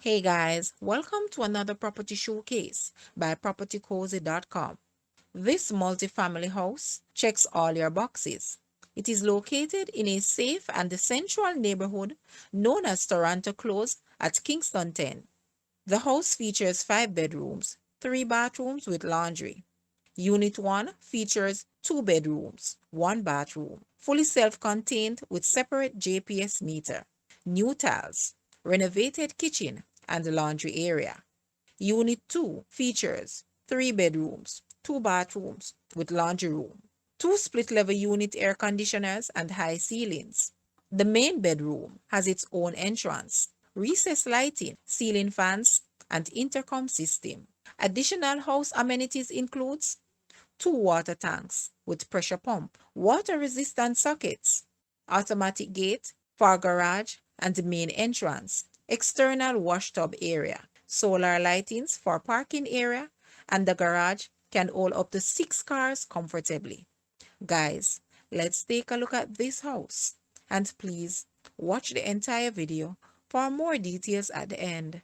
Hey guys, welcome to another property showcase by propertycozy.com. This multifamily house checks all your boxes. It is located in a safe and central neighborhood known as Toronto Close at Kingston 10. The house features 5 bedrooms, 3 bathrooms with laundry. Unit 1 features 2 bedrooms, 1 bathroom, fully self-contained with separate JPS meter, new tiles, renovated kitchen, and laundry area. Unit 2 features 3 bedrooms, 2 bathrooms with laundry room, 2 split level unit air conditioners, and high ceilings. The main bedroom has its own entrance, recessed lighting, ceiling fans, and intercom system. Additional house amenities includes 2 water tanks with pressure pump, water resistant sockets, automatic gate for garage and main entrance, external washtub area, solar lightings for parking area, and the garage can hold up to 6 cars comfortably. Guys, let's take a look at this house, and please watch the entire video for more details at the end.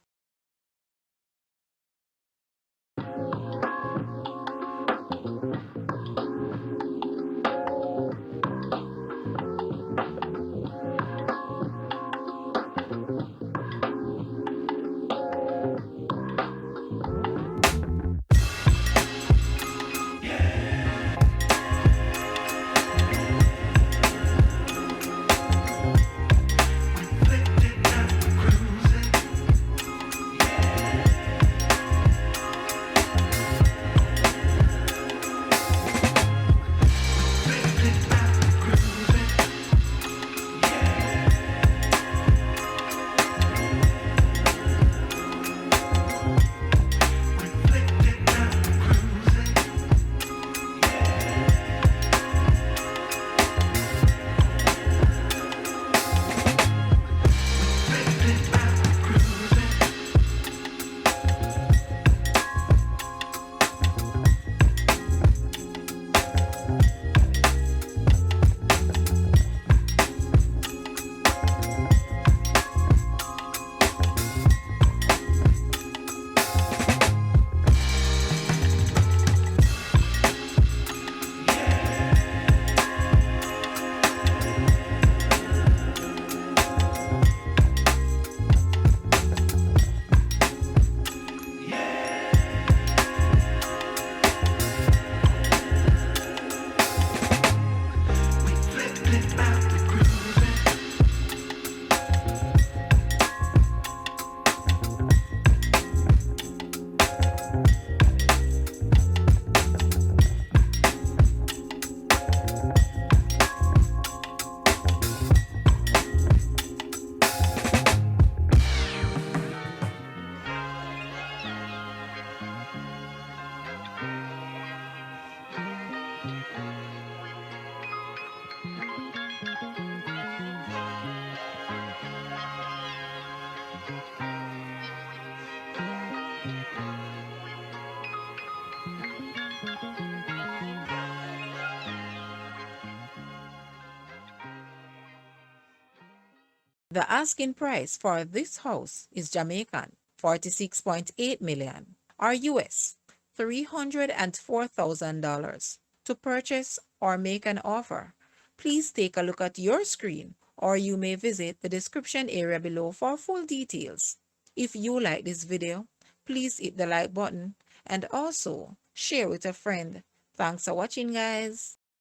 The asking price for this house is Jamaican 46.8 million or US $304,000. To purchase or make an offer, please take a look at your screen or you may visit the description area below for full details. If you like this video, please hit the like button and also share with a friend. Thanks for watching, guys.